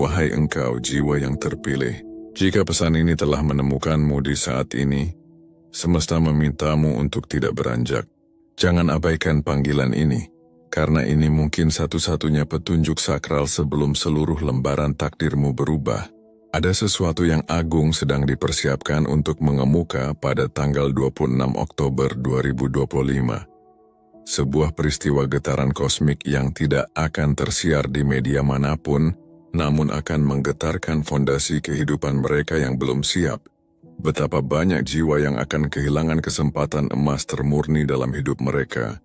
Wahai engkau jiwa yang terpilih, jika pesan ini telah menemukanmu di saat ini, semesta memintamu untuk tidak beranjak. Jangan abaikan panggilan ini, karena ini mungkin satu-satunya petunjuk sakral sebelum seluruh lembaran takdirmu berubah. Ada sesuatu yang agung sedang dipersiapkan untuk mengemuka pada tanggal 26 Oktober 2025. Sebuah peristiwa getaran kosmik yang tidak akan tersiar di media manapun, namun akan menggetarkan fondasi kehidupan mereka yang belum siap. Betapa banyak jiwa yang akan kehilangan kesempatan emas termurni dalam hidup mereka,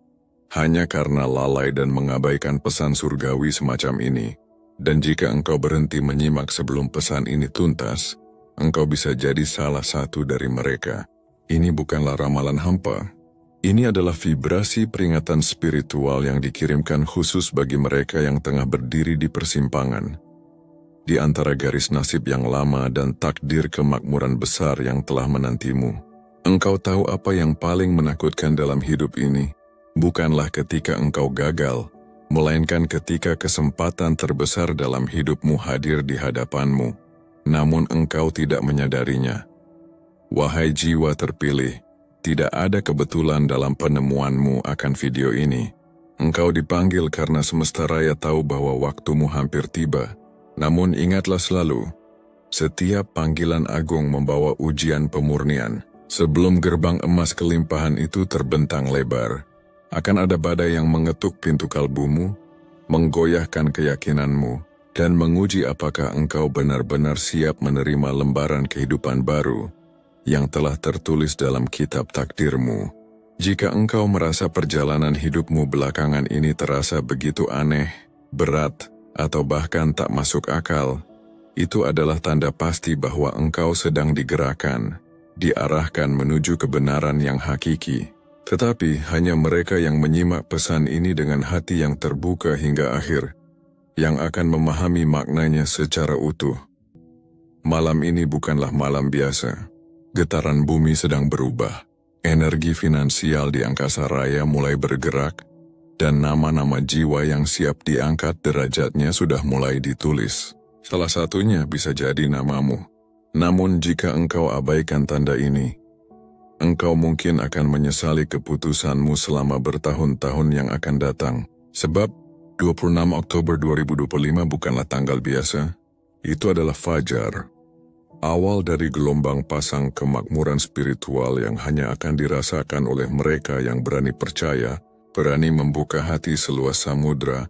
hanya karena lalai dan mengabaikan pesan surgawi semacam ini. Dan jika engkau berhenti menyimak sebelum pesan ini tuntas, engkau bisa jadi salah satu dari mereka. Ini bukanlah ramalan hampa. Ini adalah vibrasi peringatan spiritual yang dikirimkan khusus bagi mereka yang tengah berdiri di persimpangan. Di antara garis nasib yang lama dan takdir kemakmuran besar yang telah menantimu. Engkau tahu apa yang paling menakutkan dalam hidup ini? Bukanlah ketika engkau gagal, melainkan ketika kesempatan terbesar dalam hidupmu hadir di hadapanmu, namun engkau tidak menyadarinya. Wahai jiwa terpilih, tidak ada kebetulan dalam penemuanmu akan video ini. Engkau dipanggil karena semesta raya tahu bahwa waktumu hampir tiba. Namun ingatlah selalu, setiap panggilan agung membawa ujian pemurnian. Sebelum gerbang emas kelimpahan itu terbentang lebar, akan ada badai yang mengetuk pintu kalbumu, menggoyahkan keyakinanmu, dan menguji apakah engkau benar-benar siap menerima lembaran kehidupan baru yang telah tertulis dalam kitab takdirmu. Jika engkau merasa perjalanan hidupmu belakangan ini terasa begitu aneh, berat, atau bahkan tak masuk akal, itu adalah tanda pasti bahwa engkau sedang digerakkan, diarahkan menuju kebenaran yang hakiki. Tetapi hanya mereka yang menyimak pesan ini dengan hati yang terbuka hingga akhir, yang akan memahami maknanya secara utuh. Malam ini bukanlah malam biasa. Getaran bumi sedang berubah, energi finansial di angkasa raya mulai bergerak, dan nama-nama jiwa yang siap diangkat derajatnya sudah mulai ditulis. Salah satunya bisa jadi namamu. Namun jika engkau abaikan tanda ini, engkau mungkin akan menyesali keputusanmu selama bertahun-tahun yang akan datang. Sebab 26 Oktober 2025 bukanlah tanggal biasa, itu adalah fajar. Awal dari gelombang pasang kemakmuran spiritual yang hanya akan dirasakan oleh mereka yang berani percaya, berani membuka hati seluas samudra,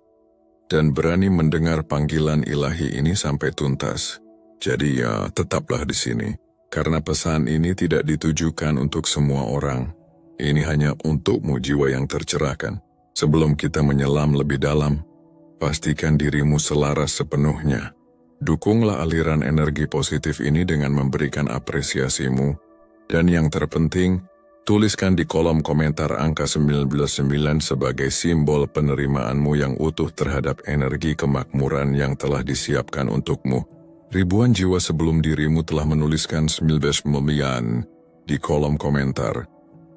dan berani mendengar panggilan ilahi ini sampai tuntas. Jadi ya, tetaplah di sini, karena pesan ini tidak ditujukan untuk semua orang. Ini hanya untukmu jiwa yang tercerahkan. Sebelum kita menyelam lebih dalam, pastikan dirimu selaras sepenuhnya. Dukunglah aliran energi positif ini dengan memberikan apresiasimu. Dan yang terpenting, tuliskan di kolom komentar angka 99 sebagai simbol penerimaanmu yang utuh terhadap energi kemakmuran yang telah disiapkan untukmu. Ribuan jiwa sebelum dirimu telah menuliskan 99 di kolom komentar.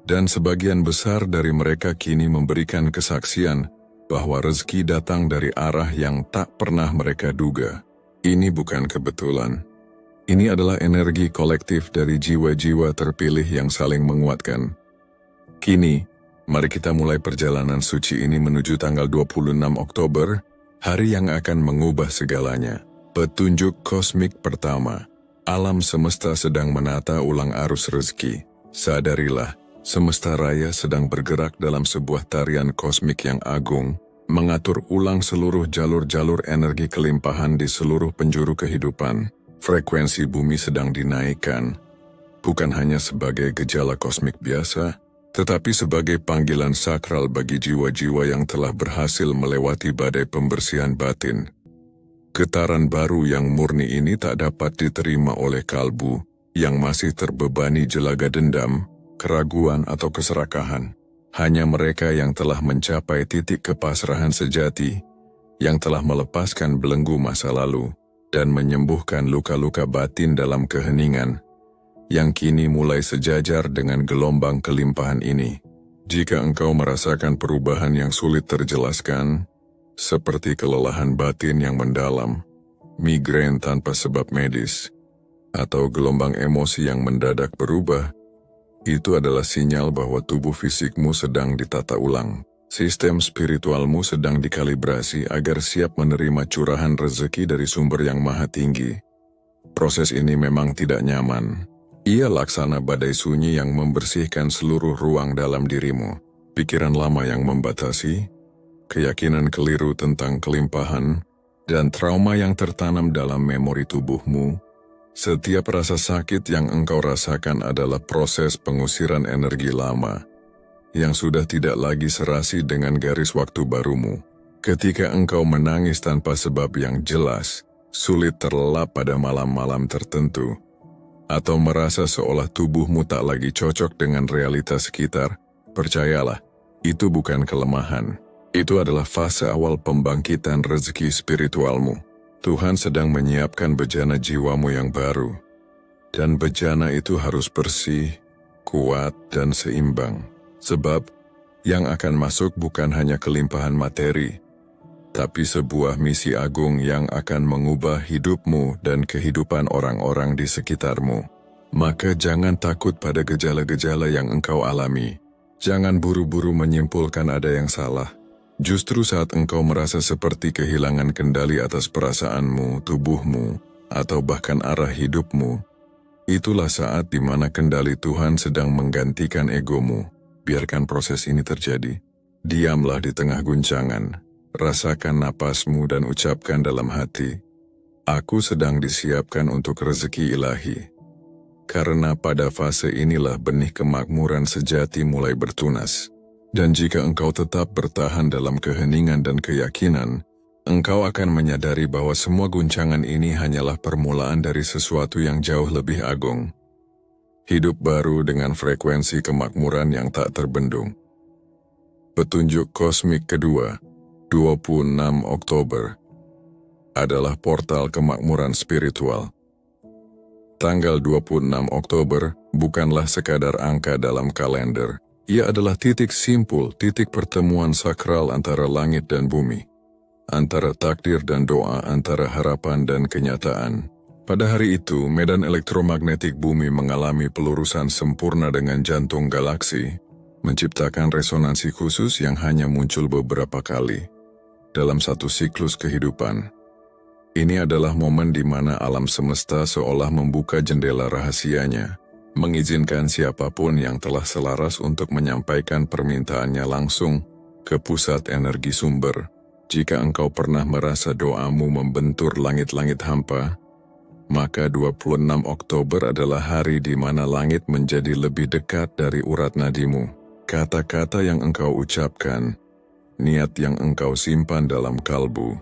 Dan sebagian besar dari mereka kini memberikan kesaksian bahwa rezeki datang dari arah yang tak pernah mereka duga. Ini bukan kebetulan. Ini adalah energi kolektif dari jiwa-jiwa terpilih yang saling menguatkan. Kini, mari kita mulai perjalanan suci ini menuju tanggal 26 Oktober, hari yang akan mengubah segalanya. Petunjuk kosmik pertama. Alam semesta sedang menata ulang arus rezeki. Sadarilah, semesta raya sedang bergerak dalam sebuah tarian kosmik yang agung, mengatur ulang seluruh jalur-jalur energi kelimpahan di seluruh penjuru kehidupan. Frekuensi bumi sedang dinaikkan, bukan hanya sebagai gejala kosmik biasa, tetapi sebagai panggilan sakral bagi jiwa-jiwa yang telah berhasil melewati badai pembersihan batin. Getaran baru yang murni ini tak dapat diterima oleh kalbu yang masih terbebani jelaga dendam, keraguan atau keserakahan. Hanya mereka yang telah mencapai titik kepasrahan sejati, yang telah melepaskan belenggu masa lalu, dan menyembuhkan luka-luka batin dalam keheningan, yang kini mulai sejajar dengan gelombang kelimpahan ini. Jika engkau merasakan perubahan yang sulit terjelaskan, seperti kelelahan batin yang mendalam, migrain tanpa sebab medis, atau gelombang emosi yang mendadak berubah, itu adalah sinyal bahwa tubuh fisikmu sedang ditata ulang. Sistem spiritualmu sedang dikalibrasi agar siap menerima curahan rezeki dari sumber yang maha tinggi. Proses ini memang tidak nyaman. Ia laksana badai sunyi yang membersihkan seluruh ruang dalam dirimu. Pikiran lama yang membatasi, keyakinan keliru tentang kelimpahan, dan trauma yang tertanam dalam memori tubuhmu. Setiap rasa sakit yang engkau rasakan adalah proses pengusiran energi lama, yang sudah tidak lagi serasi dengan garis waktu barumu. Ketika engkau menangis tanpa sebab yang jelas, sulit terlelap pada malam-malam tertentu, atau merasa seolah tubuhmu tak lagi cocok dengan realitas sekitar, percayalah, itu bukan kelemahan. Itu adalah fase awal pembangkitan rezeki spiritualmu. Tuhan sedang menyiapkan bejana jiwamu yang baru. Dan bejana itu harus bersih, kuat, dan seimbang. Sebab, yang akan masuk bukan hanya kelimpahan materi, tapi sebuah misi agung yang akan mengubah hidupmu dan kehidupan orang-orang di sekitarmu. Maka jangan takut pada gejala-gejala yang engkau alami. Jangan buru-buru menyimpulkan ada yang salah. Justru saat engkau merasa seperti kehilangan kendali atas perasaanmu, tubuhmu, atau bahkan arah hidupmu, itulah saat di mana kendali Tuhan sedang menggantikan egomu. Biarkan proses ini terjadi. Diamlah di tengah guncangan, rasakan napasmu dan ucapkan dalam hati, "Aku sedang disiapkan untuk rezeki ilahi." Karena pada fase inilah benih kemakmuran sejati mulai bertunas. Dan jika engkau tetap bertahan dalam keheningan dan keyakinan, engkau akan menyadari bahwa semua guncangan ini hanyalah permulaan dari sesuatu yang jauh lebih agung. Hidup baru dengan frekuensi kemakmuran yang tak terbendung. Petunjuk kosmik kedua, 26 Oktober, adalah portal kemakmuran spiritual. Tanggal 26 Oktober bukanlah sekadar angka dalam kalender. Ia adalah titik simpul, titik pertemuan sakral antara langit dan bumi, antara takdir dan doa, antara harapan dan kenyataan. Pada hari itu, medan elektromagnetik bumi mengalami pelurusan sempurna dengan jantung galaksi, menciptakan resonansi khusus yang hanya muncul beberapa kali dalam satu siklus kehidupan. Ini adalah momen di mana alam semesta seolah membuka jendela rahasianya, mengizinkan siapapun yang telah selaras untuk menyampaikan permintaannya langsung ke pusat energi sumber. Jika engkau pernah merasa doamu membentur langit-langit hampa, maka 26 Oktober adalah hari di mana langit menjadi lebih dekat dari urat nadimu. Kata-kata yang engkau ucapkan, niat yang engkau simpan dalam kalbu,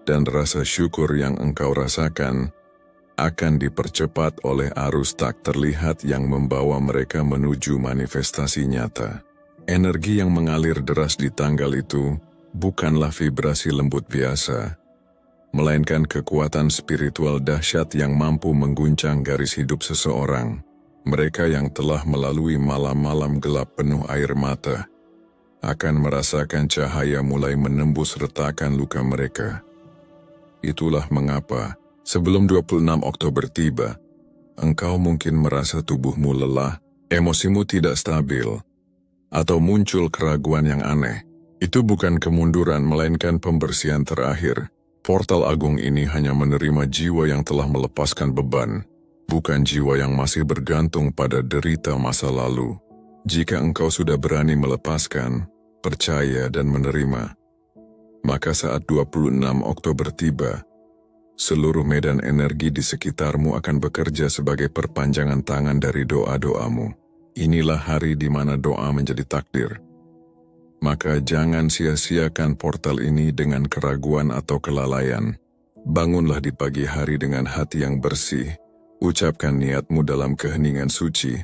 dan rasa syukur yang engkau rasakan akan dipercepat oleh arus tak terlihat yang membawa mereka menuju manifestasi nyata. Energi yang mengalir deras di tanggal itu bukanlah vibrasi lembut biasa, melainkan kekuatan spiritual dahsyat yang mampu mengguncang garis hidup seseorang. Mereka yang telah melalui malam-malam gelap penuh air mata akan merasakan cahaya mulai menembus retakan luka mereka. Itulah mengapa sebelum 26 Oktober tiba, engkau mungkin merasa tubuhmu lelah, emosimu tidak stabil, atau muncul keraguan yang aneh. Itu bukan kemunduran, melainkan pembersihan terakhir. Portal agung ini hanya menerima jiwa yang telah melepaskan beban, bukan jiwa yang masih bergantung pada derita masa lalu. Jika engkau sudah berani melepaskan, percaya dan menerima, maka saat 26 Oktober tiba, seluruh medan energi di sekitarmu akan bekerja sebagai perpanjangan tangan dari doa-doamu. Inilah hari di mana doa menjadi takdir. Maka jangan sia-siakan portal ini dengan keraguan atau kelalaian. Bangunlah di pagi hari dengan hati yang bersih, ucapkan niatmu dalam keheningan suci,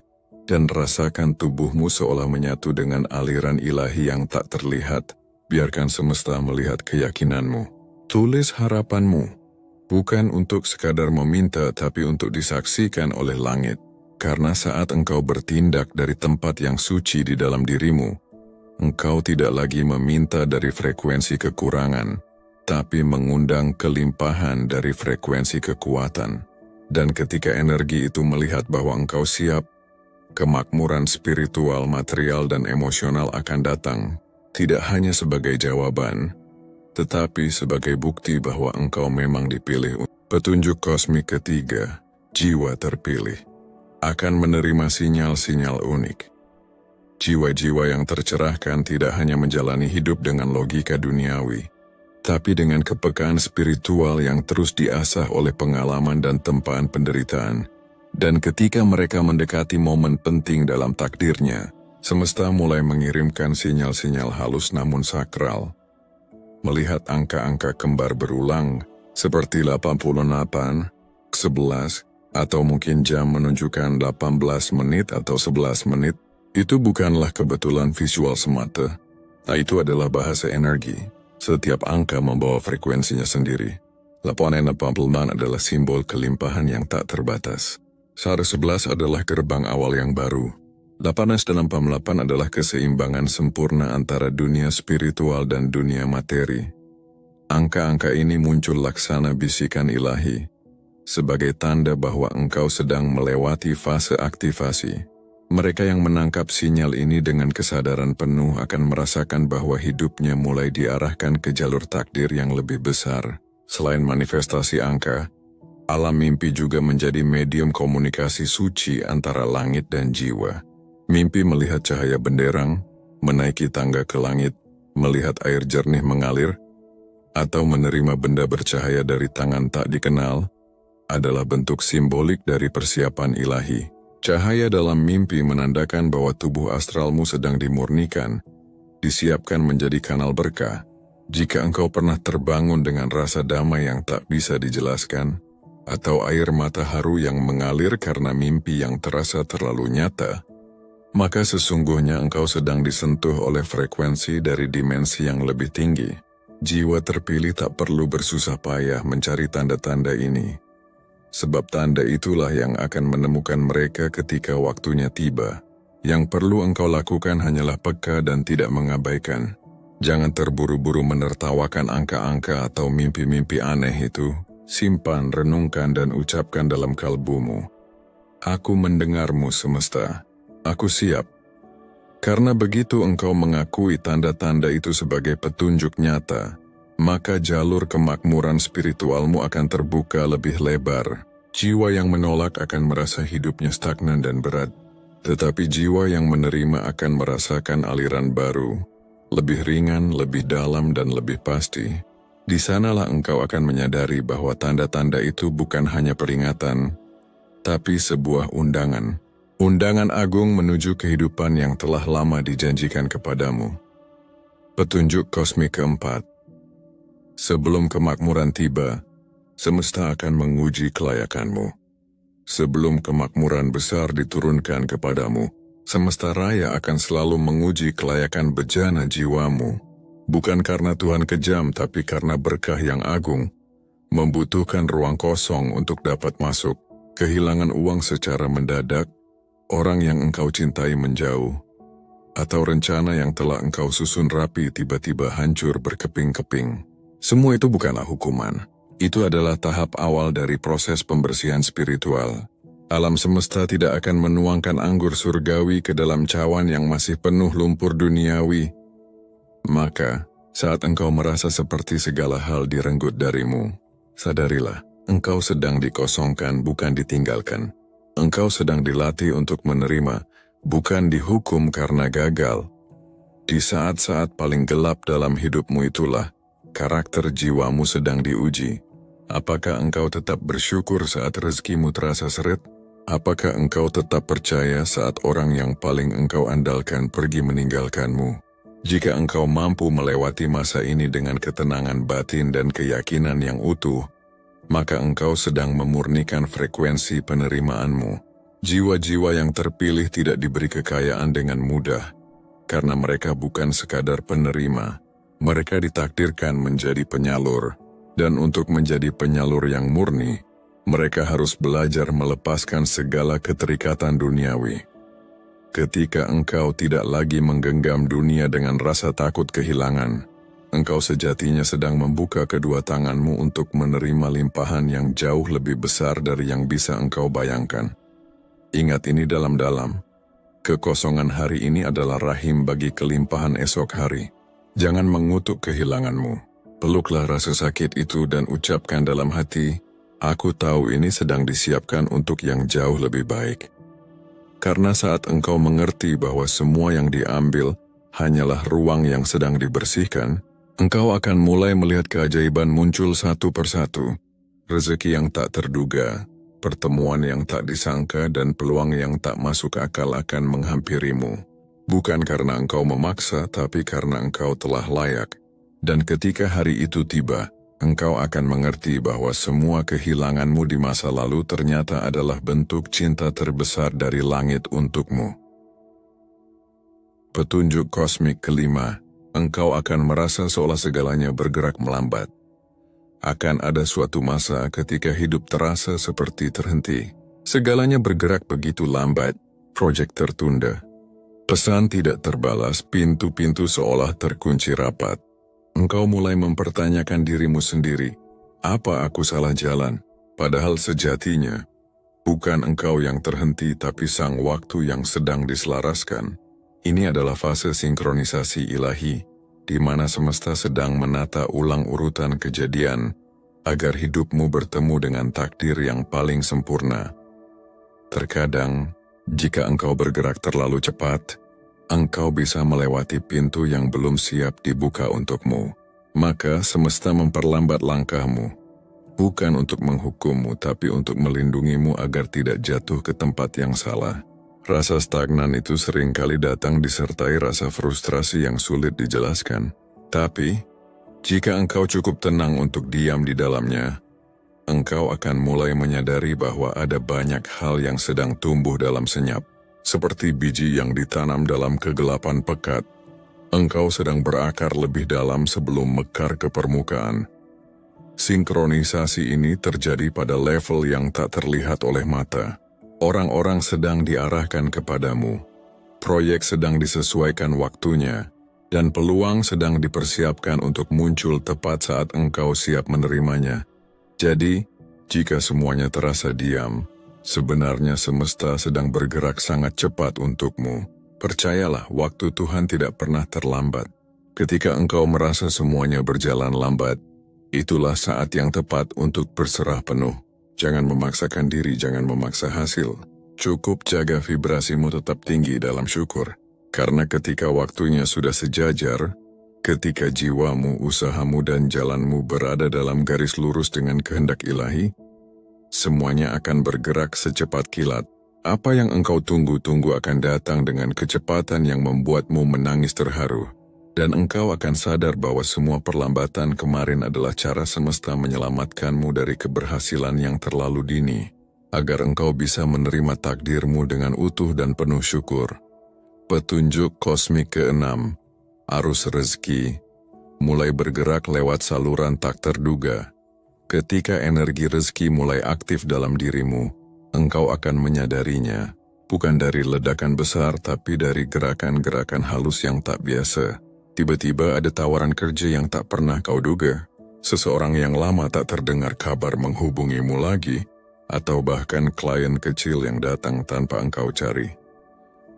dan rasakan tubuhmu seolah menyatu dengan aliran ilahi yang tak terlihat. Biarkan semesta melihat keyakinanmu. Tulis harapanmu, bukan untuk sekadar meminta tapi untuk disaksikan oleh langit. Karena saat engkau bertindak dari tempat yang suci di dalam dirimu, engkau tidak lagi meminta dari frekuensi kekurangan, tapi mengundang kelimpahan dari frekuensi kekuatan. Dan ketika energi itu melihat bahwa engkau siap, kemakmuran spiritual, material, dan emosional akan datang, tidak hanya sebagai jawaban, tetapi sebagai bukti bahwa engkau memang dipilih. Petunjuk kosmik ketiga, jiwa terpilih, akan menerima sinyal-sinyal unik. Jiwa-jiwa yang tercerahkan tidak hanya menjalani hidup dengan logika duniawi, tapi dengan kepekaan spiritual yang terus diasah oleh pengalaman dan tempaan penderitaan. Dan ketika mereka mendekati momen penting dalam takdirnya, semesta mulai mengirimkan sinyal-sinyal halus namun sakral. Melihat angka-angka kembar berulang, seperti 88, 11, atau mungkin jam menunjukkan 18 menit atau 11 menit, itu bukanlah kebetulan visual semata. Itu adalah bahasa energi. Setiap angka membawa frekuensinya sendiri. 889 adalah simbol kelimpahan yang tak terbatas. SAR 11 adalah gerbang awal yang baru. 1888 adalah keseimbangan sempurna antara dunia spiritual dan dunia materi. Angka-angka ini muncul laksana bisikan ilahi, sebagai tanda bahwa engkau sedang melewati fase aktivasi. Mereka yang menangkap sinyal ini dengan kesadaran penuh akan merasakan bahwa hidupnya mulai diarahkan ke jalur takdir yang lebih besar. Selain manifestasi angka, alam mimpi juga menjadi medium komunikasi suci antara langit dan jiwa. Mimpi melihat cahaya benderang, menaiki tangga ke langit, melihat air jernih mengalir, atau menerima benda bercahaya dari tangan tak dikenal, adalah bentuk simbolik dari persiapan ilahi. Cahaya dalam mimpi menandakan bahwa tubuh astralmu sedang dimurnikan, disiapkan menjadi kanal berkah. Jika engkau pernah terbangun dengan rasa damai yang tak bisa dijelaskan, atau air mata haru yang mengalir karena mimpi yang terasa terlalu nyata, maka sesungguhnya engkau sedang disentuh oleh frekuensi dari dimensi yang lebih tinggi. Jiwa terpilih tak perlu bersusah payah mencari tanda-tanda ini. Sebab tanda itulah yang akan menemukan mereka ketika waktunya tiba. Yang perlu engkau lakukan hanyalah peka dan tidak mengabaikan. Jangan terburu-buru menertawakan angka-angka atau mimpi-mimpi aneh itu. Simpan, renungkan, dan ucapkan dalam kalbumu. Aku mendengarmu semesta. Aku siap. Karena begitu engkau mengakui tanda-tanda itu sebagai petunjuk nyata, maka jalur kemakmuran spiritualmu akan terbuka lebih lebar. Jiwa yang menolak akan merasa hidupnya stagnan dan berat, tetapi jiwa yang menerima akan merasakan aliran baru, lebih ringan, lebih dalam, dan lebih pasti. Di sanalah engkau akan menyadari bahwa tanda-tanda itu bukan hanya peringatan, tapi sebuah undangan. Undangan agung menuju kehidupan yang telah lama dijanjikan kepadamu. Petunjuk kosmik keempat. Sebelum kemakmuran tiba, semesta akan menguji kelayakanmu. Sebelum kemakmuran besar diturunkan kepadamu, semesta raya akan selalu menguji kelayakan bejana jiwamu. Bukan karena Tuhan kejam, tapi karena berkah yang agung. Membutuhkan ruang kosong untuk dapat masuk, kehilangan uang secara mendadak, orang yang engkau cintai menjauh, atau rencana yang telah engkau susun rapi tiba-tiba hancur berkeping-keping. Semua itu bukanlah hukuman. Itu adalah tahap awal dari proses pembersihan spiritual. Alam semesta tidak akan menuangkan anggur surgawi ke dalam cawan yang masih penuh lumpur duniawi. Maka, saat engkau merasa seperti segala hal direnggut darimu, sadarilah, engkau sedang dikosongkan, bukan ditinggalkan. Engkau sedang dilatih untuk menerima, bukan dihukum karena gagal. Di saat-saat paling gelap dalam hidupmu itulah, karakter jiwamu sedang diuji. Apakah engkau tetap bersyukur saat rezekimu terasa seret? Apakah engkau tetap percaya saat orang yang paling engkau andalkan pergi meninggalkanmu? Jika engkau mampu melewati masa ini dengan ketenangan batin dan keyakinan yang utuh, maka engkau sedang memurnikan frekuensi penerimaanmu. Jiwa-jiwa yang terpilih tidak diberi kekayaan dengan mudah, karena mereka bukan sekadar penerima. Mereka ditakdirkan menjadi penyalur, dan untuk menjadi penyalur yang murni, mereka harus belajar melepaskan segala keterikatan duniawi. Ketika engkau tidak lagi menggenggam dunia dengan rasa takut kehilangan, Engkau sejatinya sedang membuka kedua tanganmu untuk menerima limpahan yang jauh lebih besar dari yang bisa engkau bayangkan. Ingat ini dalam-dalam. Kekosongan hari ini adalah rahim bagi kelimpahan esok hari. Jangan mengutuk kehilanganmu. Peluklah rasa sakit itu dan ucapkan dalam hati, aku tahu ini sedang disiapkan untuk yang jauh lebih baik. Karena saat engkau mengerti bahwa semua yang diambil hanyalah ruang yang sedang dibersihkan, engkau akan mulai melihat keajaiban muncul satu persatu. Rezeki yang tak terduga, pertemuan yang tak disangka dan peluang yang tak masuk akal akan menghampirimu. Bukan karena engkau memaksa, tapi karena engkau telah layak. Dan ketika hari itu tiba, engkau akan mengerti bahwa semua kehilanganmu di masa lalu ternyata adalah bentuk cinta terbesar dari langit untukmu. Petunjuk kosmik kelima. Engkau akan merasa seolah segalanya bergerak melambat. Akan ada suatu masa ketika hidup terasa seperti terhenti. Segalanya bergerak begitu lambat, proyek tertunda. Pesan tidak terbalas, pintu-pintu seolah terkunci rapat. Engkau mulai mempertanyakan dirimu sendiri, apa aku salah jalan? Padahal sejatinya, bukan engkau yang terhenti tapi sang waktu yang sedang diselaraskan. Ini adalah fase sinkronisasi ilahi, di mana semesta sedang menata ulang urutan kejadian, agar hidupmu bertemu dengan takdir yang paling sempurna. Terkadang, jika engkau bergerak terlalu cepat, engkau bisa melewati pintu yang belum siap dibuka untukmu. Maka semesta memperlambat langkahmu, bukan untuk menghukummu tapi untuk melindungimu agar tidak jatuh ke tempat yang salah. Rasa stagnan itu seringkali datang disertai rasa frustrasi yang sulit dijelaskan. Tapi, jika engkau cukup tenang untuk diam di dalamnya, engkau akan mulai menyadari bahwa ada banyak hal yang sedang tumbuh dalam senyap. Seperti biji yang ditanam dalam kegelapan pekat, engkau sedang berakar lebih dalam sebelum mekar ke permukaan. Sinkronisasi ini terjadi pada level yang tak terlihat oleh mata. Orang-orang sedang diarahkan kepadamu, proyek sedang disesuaikan waktunya, dan peluang sedang dipersiapkan untuk muncul tepat saat engkau siap menerimanya. Jadi, jika semuanya terasa diam, sebenarnya semesta sedang bergerak sangat cepat untukmu. Percayalah, waktu Tuhan tidak pernah terlambat. Ketika engkau merasa semuanya berjalan lambat, itulah saat yang tepat untuk berserah penuh. Jangan memaksakan diri, jangan memaksa hasil. Cukup jaga vibrasimu tetap tinggi dalam syukur. Karena ketika waktunya sudah sejajar, ketika jiwamu, usahamu, dan jalanmu berada dalam garis lurus dengan kehendak ilahi, semuanya akan bergerak secepat kilat. Apa yang engkau tunggu-tunggu akan datang dengan kecepatan yang membuatmu menangis terharu. Dan engkau akan sadar bahwa semua perlambatan kemarin adalah cara semesta menyelamatkanmu dari keberhasilan yang terlalu dini, agar engkau bisa menerima takdirmu dengan utuh dan penuh syukur. Petunjuk kosmik keenam, arus rezeki, mulai bergerak lewat saluran tak terduga. Ketika energi rezeki mulai aktif dalam dirimu, engkau akan menyadarinya, bukan dari ledakan besar tapi dari gerakan-gerakan halus yang tak biasa. Tiba-tiba ada tawaran kerja yang tak pernah kau duga. Seseorang yang lama tak terdengar kabar menghubungimu lagi, atau bahkan klien kecil yang datang tanpa engkau cari.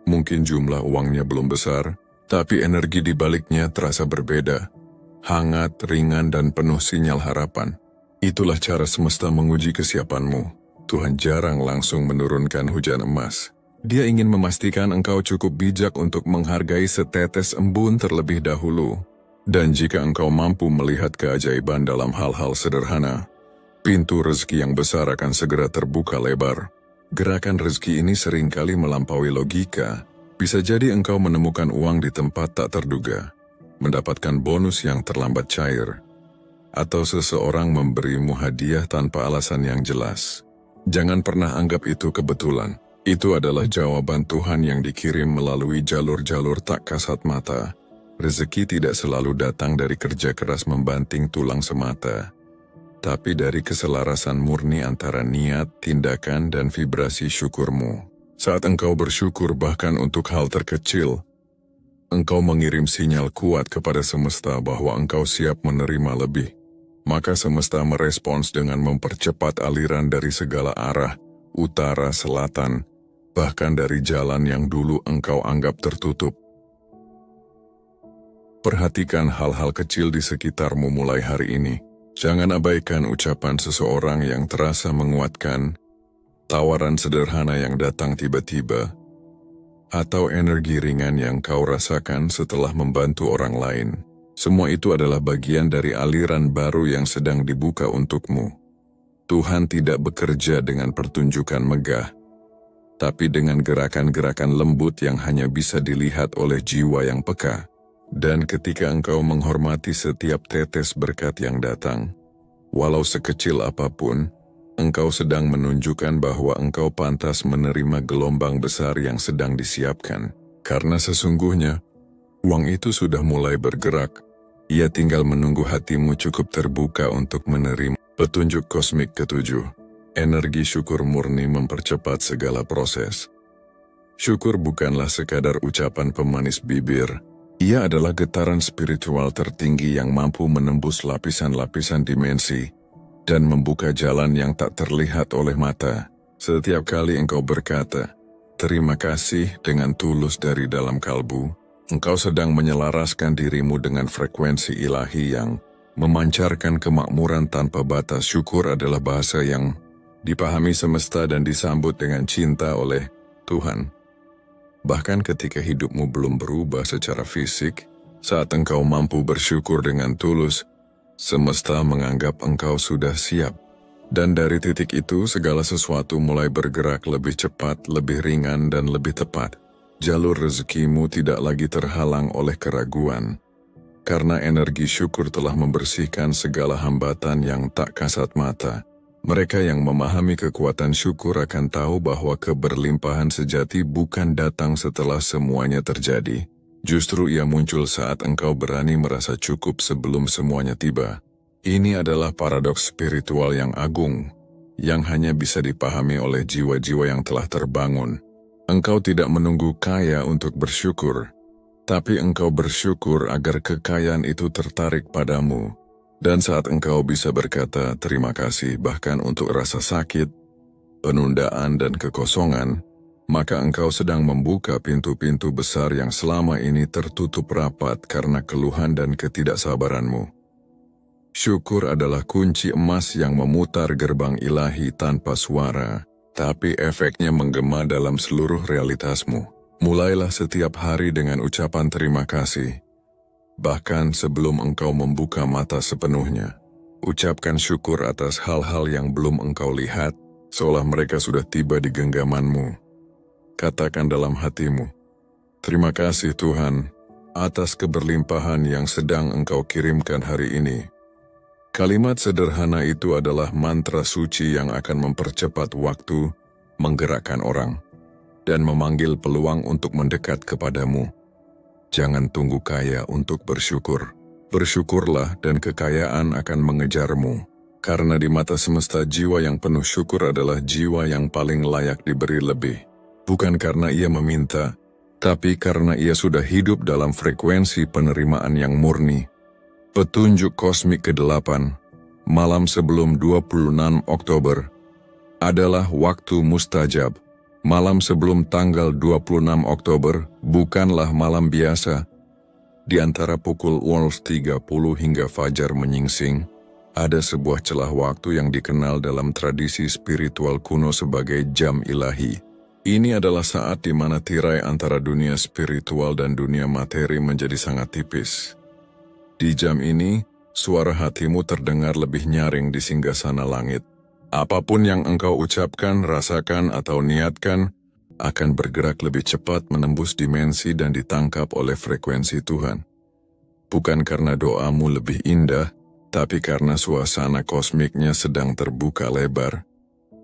Mungkin jumlah uangnya belum besar, tapi energi di baliknya terasa berbeda. Hangat, ringan, dan penuh sinyal harapan. Itulah cara semesta menguji kesiapanmu. Tuhan jarang langsung menurunkan hujan emas. Dia ingin memastikan engkau cukup bijak untuk menghargai setetes embun terlebih dahulu. Dan jika engkau mampu melihat keajaiban dalam hal-hal sederhana, pintu rezeki yang besar akan segera terbuka lebar. Gerakan rezeki ini seringkali melampaui logika. Bisa jadi engkau menemukan uang di tempat tak terduga, mendapatkan bonus yang terlambat cair, atau seseorang memberimu hadiah tanpa alasan yang jelas. Jangan pernah anggap itu kebetulan. Itu adalah jawaban Tuhan yang dikirim melalui jalur-jalur tak kasat mata. Rezeki tidak selalu datang dari kerja keras membanting tulang semata, tapi dari keselarasan murni antara niat, tindakan, dan vibrasi syukurmu. Saat engkau bersyukur bahkan untuk hal terkecil, Engkau mengirim sinyal kuat kepada semesta bahwa engkau siap menerima lebih. Maka semesta merespons dengan mempercepat aliran dari segala arah, utara, selatan, bahkan dari jalan yang dulu engkau anggap tertutup. Perhatikan hal-hal kecil di sekitarmu mulai hari ini. Jangan abaikan ucapan seseorang yang terasa menguatkan, tawaran sederhana yang datang tiba-tiba, atau energi ringan yang kau rasakan setelah membantu orang lain. Semua itu adalah bagian dari aliran baru yang sedang dibuka untukmu. Tuhan tidak bekerja dengan pertunjukan megah, tapi dengan gerakan-gerakan lembut yang hanya bisa dilihat oleh jiwa yang peka. Dan ketika engkau menghormati setiap tetes berkat yang datang, walau sekecil apapun, engkau sedang menunjukkan bahwa engkau pantas menerima gelombang besar yang sedang disiapkan. Karena sesungguhnya, uang itu sudah mulai bergerak. Ia tinggal menunggu hatimu cukup terbuka untuk menerima. Petunjuk kosmik ketujuh. Energi syukur murni mempercepat segala proses. Syukur bukanlah sekadar ucapan pemanis bibir. Ia adalah getaran spiritual tertinggi yang mampu menembus lapisan-lapisan dimensi dan membuka jalan yang tak terlihat oleh mata. Setiap kali engkau berkata, "Terima kasih" dengan tulus dari dalam kalbu, engkau sedang menyelaraskan dirimu dengan frekuensi ilahi yang memancarkan kemakmuran tanpa batas. Syukur adalah bahasa yang dipahami semesta dan disambut dengan cinta oleh Tuhan. Bahkan ketika hidupmu belum berubah secara fisik, saat engkau mampu bersyukur dengan tulus, semesta menganggap engkau sudah siap. Dan dari titik itu, segala sesuatu mulai bergerak lebih cepat, lebih ringan, dan lebih tepat. Jalur rezekimu tidak lagi terhalang oleh keraguan. Karena energi syukur telah membersihkan segala hambatan yang tak kasat mata. Mereka yang memahami kekuatan syukur akan tahu bahwa keberlimpahan sejati bukan datang setelah semuanya terjadi. Justru ia muncul saat engkau berani merasa cukup sebelum semuanya tiba. Ini adalah paradoks spiritual yang agung, yang hanya bisa dipahami oleh jiwa-jiwa yang telah terbangun. Engkau tidak menunggu kaya untuk bersyukur, tapi engkau bersyukur agar kekayaan itu tertarik padamu. Dan saat engkau bisa berkata terima kasih bahkan untuk rasa sakit, penundaan dan kekosongan, maka engkau sedang membuka pintu-pintu besar yang selama ini tertutup rapat karena keluhan dan ketidaksabaranmu. Syukur adalah kunci emas yang memutar gerbang ilahi tanpa suara, tapi efeknya menggema dalam seluruh realitasmu. Mulailah setiap hari dengan ucapan terima kasih. Bahkan sebelum engkau membuka mata sepenuhnya, ucapkan syukur atas hal-hal yang belum engkau lihat, seolah mereka sudah tiba di genggamanmu. Katakan dalam hatimu, "Terima kasih Tuhan, atas keberlimpahan yang sedang engkau kirimkan hari ini." Kalimat sederhana itu adalah mantra suci yang akan mempercepat waktu, menggerakkan orang, dan memanggil peluang untuk mendekat kepadamu. Jangan tunggu kaya untuk bersyukur. Bersyukurlah dan kekayaan akan mengejarmu. Karena di mata semesta jiwa yang penuh syukur adalah jiwa yang paling layak diberi lebih. Bukan karena ia meminta, tapi karena ia sudah hidup dalam frekuensi penerimaan yang murni. Petunjuk kosmik ke-8, malam sebelum 26 Oktober, adalah waktu mustajab. Malam sebelum tanggal 26 Oktober bukanlah malam biasa. Di antara pukul 00.30 hingga fajar menyingsing, ada sebuah celah waktu yang dikenal dalam tradisi spiritual kuno sebagai jam ilahi. Ini adalah saat di mana tirai antara dunia spiritual dan dunia materi menjadi sangat tipis. Di jam ini, suara hatimu terdengar lebih nyaring di singgasana langit. Apapun yang engkau ucapkan, rasakan, atau niatkan akan bergerak lebih cepat menembus dimensi dan ditangkap oleh frekuensi Tuhan. Bukan karena doamu lebih indah, tapi karena suasana kosmiknya sedang terbuka lebar.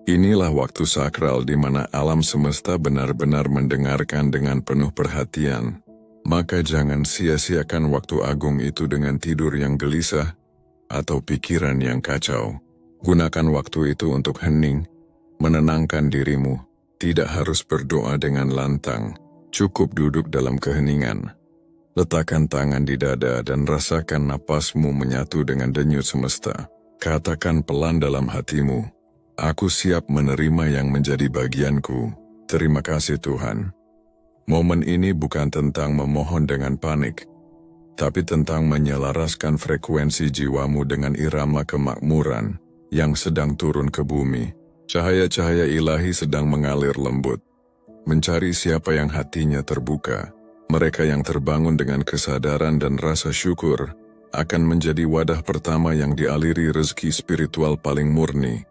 Inilah waktu sakral di mana alam semesta benar-benar mendengarkan dengan penuh perhatian. Maka jangan sia-siakan waktu agung itu dengan tidur yang gelisah atau pikiran yang kacau. Gunakan waktu itu untuk hening, menenangkan dirimu. Tidak harus berdoa dengan lantang, cukup duduk dalam keheningan. Letakkan tangan di dada dan rasakan napasmu menyatu dengan denyut semesta. Katakan pelan dalam hatimu, aku siap menerima yang menjadi bagianku. Terima kasih Tuhan. Momen ini bukan tentang memohon dengan panik, tapi tentang menyelaraskan frekuensi jiwamu dengan irama kemakmuran yang sedang turun ke bumi. Cahaya-cahaya ilahi sedang mengalir lembut, mencari siapa yang hatinya terbuka. Mereka yang terbangun dengan kesadaran dan rasa syukur akan menjadi wadah pertama yang dialiri rezeki spiritual paling murni.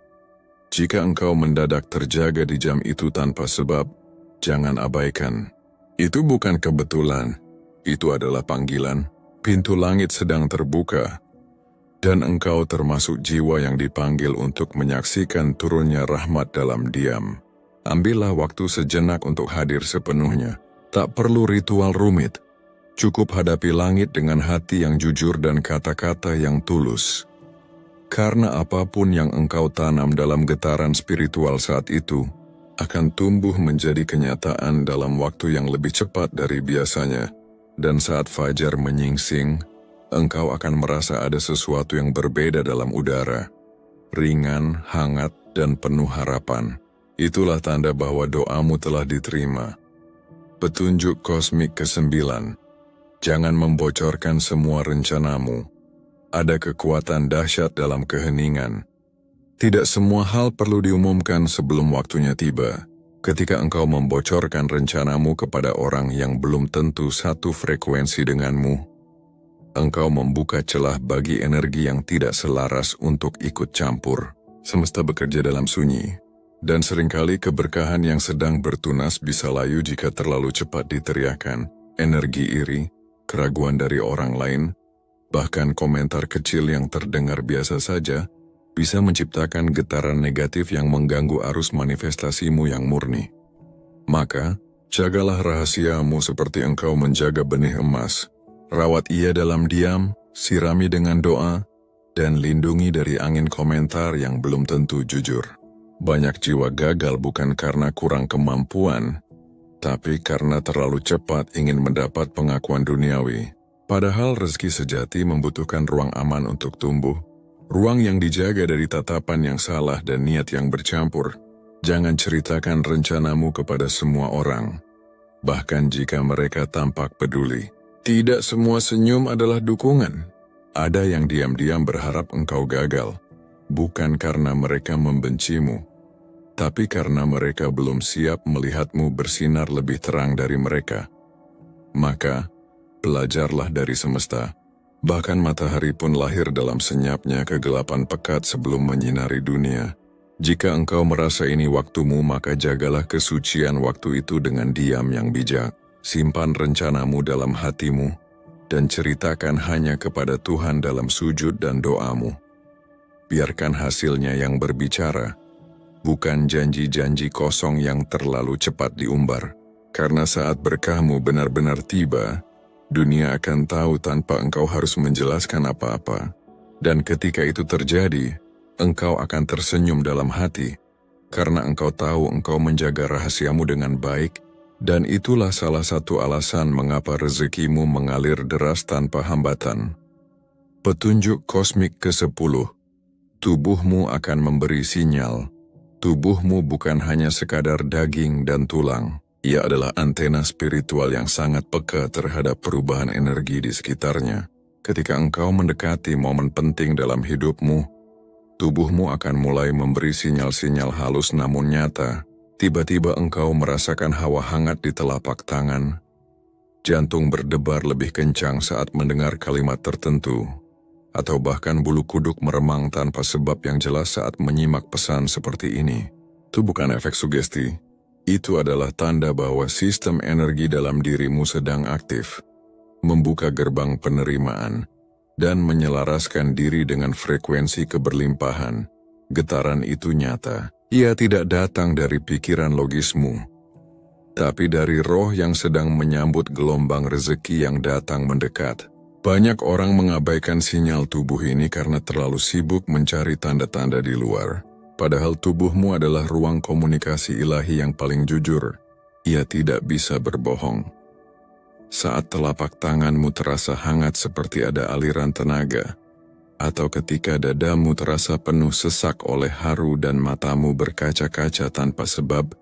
Jika engkau mendadak terjaga di jam itu tanpa sebab, jangan abaikan. Itu bukan kebetulan, itu adalah panggilan. Pintu langit sedang terbuka, dan engkau termasuk jiwa yang dipanggil untuk menyaksikan turunnya rahmat dalam diam. Ambillah waktu sejenak untuk hadir sepenuhnya. Tak perlu ritual rumit, cukup hadapi langit dengan hati yang jujur dan kata-kata yang tulus. Karena apapun yang engkau tanam dalam getaran spiritual saat itu, akan tumbuh menjadi kenyataan dalam waktu yang lebih cepat dari biasanya. Dan saat fajar menyingsing, engkau akan merasa ada sesuatu yang berbeda dalam udara. Ringan, hangat, dan penuh harapan. Itulah tanda bahwa doamu telah diterima. Petunjuk kosmik ke-9. Jangan membocorkan semua rencanamu. Ada kekuatan dahsyat dalam keheningan. Tidak semua hal perlu diumumkan sebelum waktunya tiba. Ketika engkau membocorkan rencanamu kepada orang yang belum tentu satu frekuensi denganmu, engkau membuka celah bagi energi yang tidak selaras untuk ikut campur. Semesta bekerja dalam sunyi. Dan seringkali keberkahan yang sedang bertunas bisa layu jika terlalu cepat diteriakan. Energi iri, keraguan dari orang lain, bahkan komentar kecil yang terdengar biasa saja, bisa menciptakan getaran negatif yang mengganggu arus manifestasimu yang murni. Maka, jagalah rahasiamu seperti engkau menjaga benih emas. Rawat ia dalam diam, sirami dengan doa, dan lindungi dari angin komentar yang belum tentu jujur. Banyak jiwa gagal bukan karena kurang kemampuan, tapi karena terlalu cepat ingin mendapat pengakuan duniawi. Padahal rezeki sejati membutuhkan ruang aman untuk tumbuh, ruang yang dijaga dari tatapan yang salah dan niat yang bercampur. Jangan ceritakan rencanamu kepada semua orang, bahkan jika mereka tampak peduli. Tidak semua senyum adalah dukungan. Ada yang diam-diam berharap engkau gagal. Bukan karena mereka membencimu, tapi karena mereka belum siap melihatmu bersinar lebih terang dari mereka. Maka, belajarlah dari semesta. Bahkan matahari pun lahir dalam senyapnya kegelapan pekat sebelum menyinari dunia. Jika engkau merasa ini waktumu, maka jagalah kesucian waktu itu dengan diam yang bijak. Simpan rencanamu dalam hatimu, dan ceritakan hanya kepada Tuhan dalam sujud dan doamu. Biarkan hasilnya yang berbicara, bukan janji-janji kosong yang terlalu cepat diumbar. Karena saat berkahmu benar-benar tiba, dunia akan tahu tanpa engkau harus menjelaskan apa-apa. Dan ketika itu terjadi, engkau akan tersenyum dalam hati, karena engkau tahu engkau menjaga rahasiamu dengan baik, dan itulah salah satu alasan mengapa rezekimu mengalir deras tanpa hambatan. Petunjuk kosmik ke-10. Tubuhmu akan memberi sinyal. Tubuhmu bukan hanya sekadar daging dan tulang. Ia adalah antena spiritual yang sangat peka terhadap perubahan energi di sekitarnya. Ketika engkau mendekati momen penting dalam hidupmu, tubuhmu akan mulai memberi sinyal-sinyal halus namun nyata. Tiba-tiba engkau merasakan hawa hangat di telapak tangan. Jantung berdebar lebih kencang saat mendengar kalimat tertentu. Atau bahkan bulu kuduk meremang tanpa sebab yang jelas saat menyimak pesan seperti ini. Itu bukan efek sugesti. Itu adalah tanda bahwa sistem energi dalam dirimu sedang aktif, membuka gerbang penerimaan, dan menyelaraskan diri dengan frekuensi keberlimpahan. Getaran itu nyata. Ia tidak datang dari pikiran logismu, tapi dari roh yang sedang menyambut gelombang rezeki yang datang mendekat. Banyak orang mengabaikan sinyal tubuh ini karena terlalu sibuk mencari tanda-tanda di luar. Padahal tubuhmu adalah ruang komunikasi ilahi yang paling jujur. Ia tidak bisa berbohong. saat telapak tanganmu terasa hangat seperti ada aliran tenaga, atau ketika dadamu terasa penuh sesak oleh haru dan matamu berkaca-kaca tanpa sebab,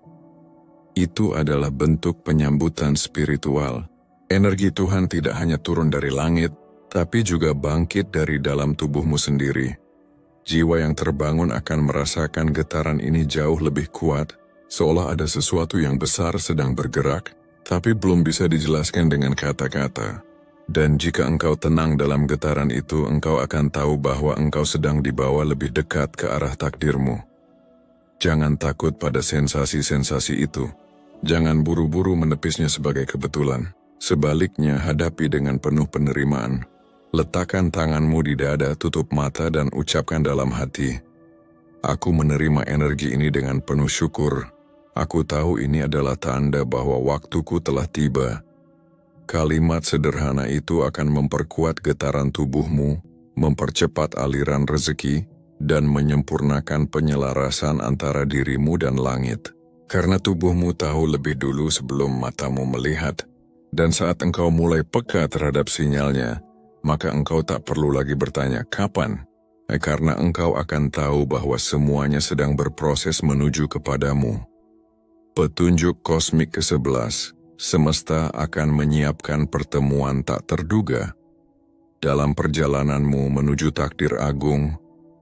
itu adalah bentuk penyambutan spiritual. Energi Tuhan tidak hanya turun dari langit, tapi juga bangkit dari dalam tubuhmu sendiri. Jiwa yang terbangun akan merasakan getaran ini jauh lebih kuat, seolah ada sesuatu yang besar sedang bergerak, tapi belum bisa dijelaskan dengan kata-kata. Dan jika engkau tenang dalam getaran itu, engkau akan tahu bahwa engkau sedang dibawa lebih dekat ke arah takdirmu. Jangan takut pada sensasi-sensasi itu. Jangan buru-buru menepisnya sebagai kebetulan. Sebaliknya, hadapi dengan penuh penerimaan. Letakkan tanganmu di dada, tutup mata dan ucapkan dalam hati, "Aku menerima energi ini dengan penuh syukur. Aku tahu ini adalah tanda bahwa waktuku telah tiba." Kalimat sederhana itu akan memperkuat getaran tubuhmu, mempercepat aliran rezeki, dan menyempurnakan penyelarasan antara dirimu dan langit. Karena tubuhmu tahu lebih dulu sebelum matamu melihat, dan saat engkau mulai peka terhadap sinyalnya, maka engkau tak perlu lagi bertanya kapan, karena engkau akan tahu bahwa semuanya sedang berproses menuju kepadamu. Petunjuk kosmik ke-11, semesta akan menyiapkan pertemuan tak terduga. Dalam perjalananmu menuju takdir agung,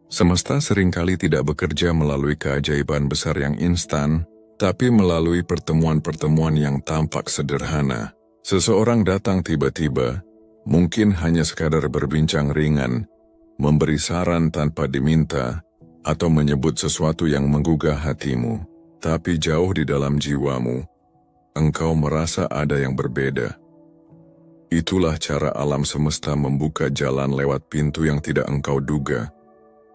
semesta seringkali tidak bekerja melalui keajaiban besar yang instan, tapi melalui pertemuan-pertemuan yang tampak sederhana. Seseorang datang tiba-tiba, mungkin hanya sekadar berbincang ringan, memberi saran tanpa diminta, atau menyebut sesuatu yang menggugah hatimu. Tapi jauh di dalam jiwamu, engkau merasa ada yang berbeda. Itulah cara alam semesta membuka jalan lewat pintu yang tidak engkau duga,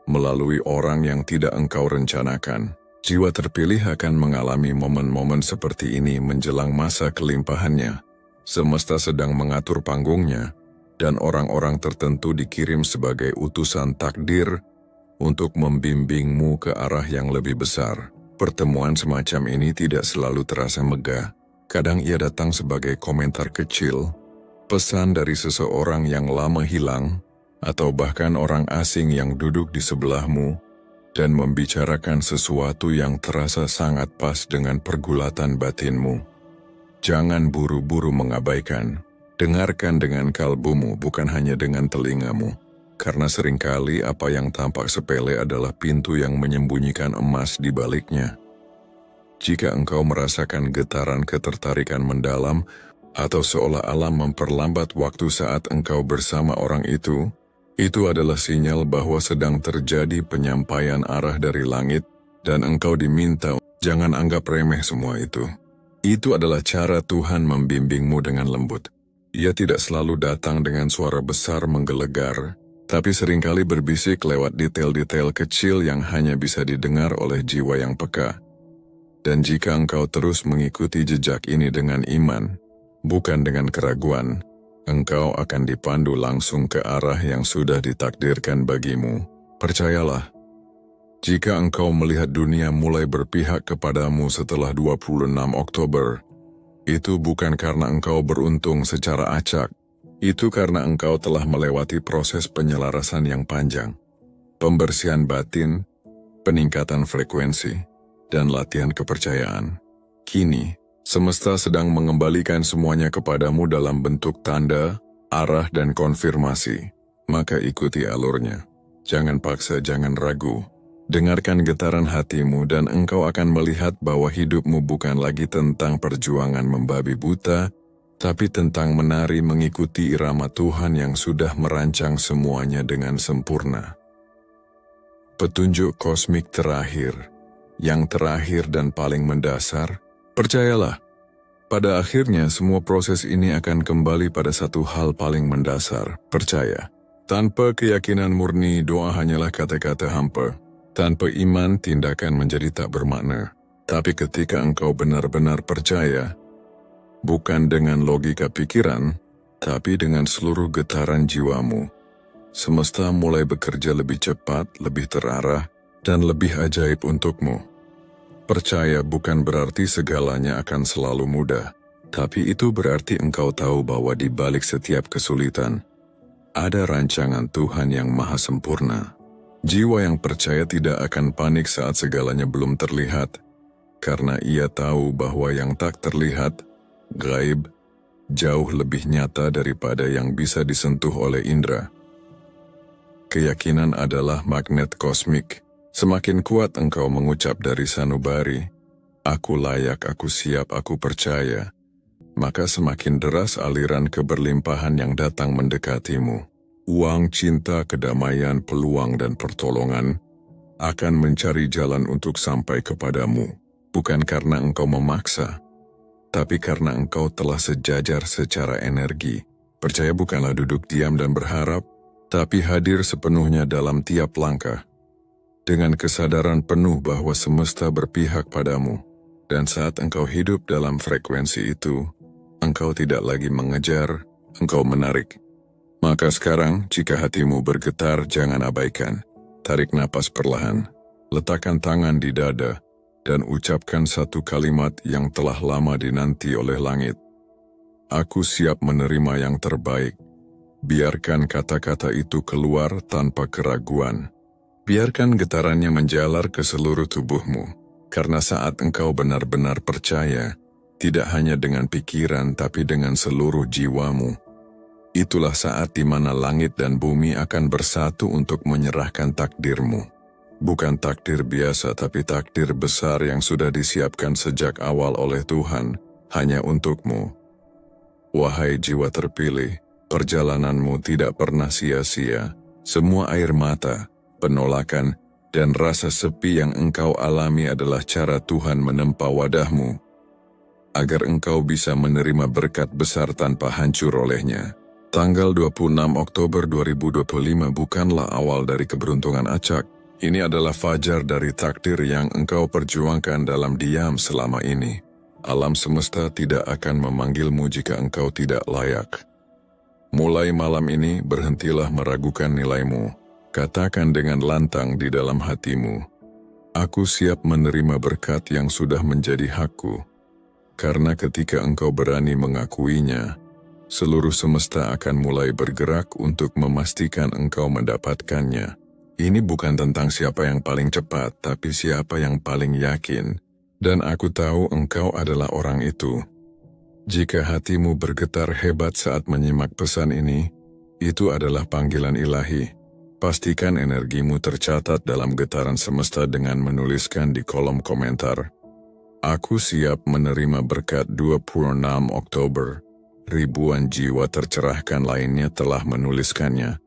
melalui orang yang tidak engkau rencanakan. Jiwa terpilih akan mengalami momen-momen seperti ini menjelang masa kelimpahannya. Semesta sedang mengatur panggungnya, dan orang-orang tertentu dikirim sebagai utusan takdir untuk membimbingmu ke arah yang lebih besar. Pertemuan semacam ini tidak selalu terasa megah. Kadang ia datang sebagai komentar kecil, pesan dari seseorang yang lama hilang, atau bahkan orang asing yang duduk di sebelahmu, dan membicarakan sesuatu yang terasa sangat pas dengan pergulatan batinmu. Jangan buru-buru mengabaikan. Dengarkan dengan kalbumu, bukan hanya dengan telingamu. Karena seringkali apa yang tampak sepele adalah pintu yang menyembunyikan emas di baliknya. Jika engkau merasakan getaran ketertarikan mendalam, atau seolah-olah memperlambat waktu saat engkau bersama orang itu adalah sinyal bahwa sedang terjadi penyampaian arah dari langit, dan engkau diminta, jangan anggap remeh semua itu. Itu adalah cara Tuhan membimbingmu dengan lembut. Ia tidak selalu datang dengan suara besar menggelegar, tapi seringkali berbisik lewat detail-detail kecil yang hanya bisa didengar oleh jiwa yang peka. Dan jika engkau terus mengikuti jejak ini dengan iman, bukan dengan keraguan, engkau akan dipandu langsung ke arah yang sudah ditakdirkan bagimu. Percayalah, jika engkau melihat dunia mulai berpihak kepadamu setelah 26 Oktober, itu bukan karena engkau beruntung secara acak, itu karena engkau telah melewati proses penyelarasan yang panjang, pembersihan batin, peningkatan frekuensi, dan latihan kepercayaan. Kini, semesta sedang mengembalikan semuanya kepadamu dalam bentuk tanda, arah, dan konfirmasi. Maka ikuti alurnya. Jangan paksa, jangan ragu. Dengarkan getaran hatimu dan engkau akan melihat bahwa hidupmu bukan lagi tentang perjuangan membabi buta, tapi tentang menari mengikuti irama Tuhan yang sudah merancang semuanya dengan sempurna. Petunjuk kosmik terakhir, yang terakhir dan paling mendasar, percayalah, pada akhirnya semua proses ini akan kembali pada satu hal paling mendasar, percaya. Tanpa keyakinan murni, doa hanyalah kata-kata hampa. Tanpa iman, tindakan menjadi tak bermakna. Tapi ketika engkau benar-benar percaya, bukan dengan logika pikiran, tapi dengan seluruh getaran jiwamu, semesta mulai bekerja lebih cepat, lebih terarah, dan lebih ajaib untukmu. Percaya bukan berarti segalanya akan selalu mudah. Tapi itu berarti engkau tahu bahwa di balik setiap kesulitan, ada rancangan Tuhan yang maha sempurna. Jiwa yang percaya tidak akan panik saat segalanya belum terlihat, karena ia tahu bahwa yang tak terlihat, gaib, jauh lebih nyata daripada yang bisa disentuh oleh indera. Keyakinan adalah magnet kosmik. Semakin kuat engkau mengucap dari sanubari, aku layak, aku siap, aku percaya, maka semakin deras aliran keberlimpahan yang datang mendekatimu. Uang, cinta, kedamaian, peluang, dan pertolongan akan mencari jalan untuk sampai kepadamu. Bukan karena engkau memaksa, tapi karena engkau telah sejajar secara energi. Percaya bukanlah duduk diam dan berharap, tapi hadir sepenuhnya dalam tiap langkah. Dengan kesadaran penuh bahwa semesta berpihak padamu. Dan saat engkau hidup dalam frekuensi itu, engkau tidak lagi mengejar, engkau menarik. Maka sekarang, jika hatimu bergetar, jangan abaikan. Tarik napas perlahan, letakkan tangan di dada, dan ucapkan satu kalimat yang telah lama dinanti oleh langit. Aku siap menerima yang terbaik. Biarkan kata-kata itu keluar tanpa keraguan. Biarkan getarannya menjalar ke seluruh tubuhmu, karena saat engkau benar-benar percaya, tidak hanya dengan pikiran tapi dengan seluruh jiwamu. Itulah saat di mana langit dan bumi akan bersatu untuk menyerahkan takdirmu. Bukan takdir biasa tapi takdir besar yang sudah disiapkan sejak awal oleh Tuhan, hanya untukmu. Wahai jiwa terpilih, perjalananmu tidak pernah sia-sia. Semua air mata, penolakan, dan rasa sepi yang engkau alami adalah cara Tuhan menempa wadahmu, agar engkau bisa menerima berkat besar tanpa hancur olehnya. Tanggal 26 Oktober 2025 bukanlah awal dari keberuntungan acak. Ini adalah fajar dari takdir yang engkau perjuangkan dalam diam selama ini. Alam semesta tidak akan memanggilmu jika engkau tidak layak. Mulai malam ini, berhentilah meragukan nilaimu. Katakan dengan lantang di dalam hatimu, aku siap menerima berkat yang sudah menjadi hakku. Karena ketika engkau berani mengakuinya, seluruh semesta akan mulai bergerak untuk memastikan engkau mendapatkannya. Ini bukan tentang siapa yang paling cepat, tapi siapa yang paling yakin. Dan aku tahu engkau adalah orang itu. Jika hatimu bergetar hebat saat menyimak pesan ini, itu adalah panggilan ilahi. Pastikan energimu tercatat dalam getaran semesta dengan menuliskan di kolom komentar, aku siap menerima berkat 26 Oktober. Ribuan jiwa tercerahkan lainnya telah menuliskannya.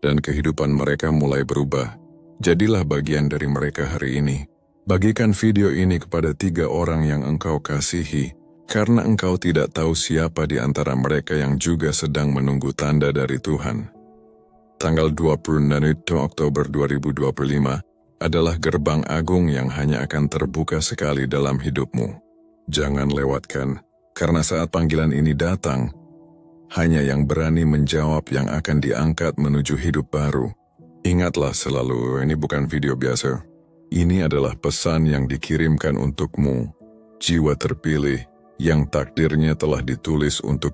Dan kehidupan mereka mulai berubah. Jadilah bagian dari mereka hari ini. Bagikan video ini kepada 3 orang yang engkau kasihi, karena engkau tidak tahu siapa di antara mereka yang juga sedang menunggu tanda dari Tuhan. Tanggal 26 Oktober 2025 adalah gerbang agung yang hanya akan terbuka sekali dalam hidupmu. Jangan lewatkan, karena saat panggilan ini datang, hanya yang berani menjawab yang akan diangkat menuju hidup baru. Ingatlah selalu, ini bukan video biasa. Ini adalah pesan yang dikirimkan untukmu, jiwa terpilih yang takdirnya telah ditulis untuk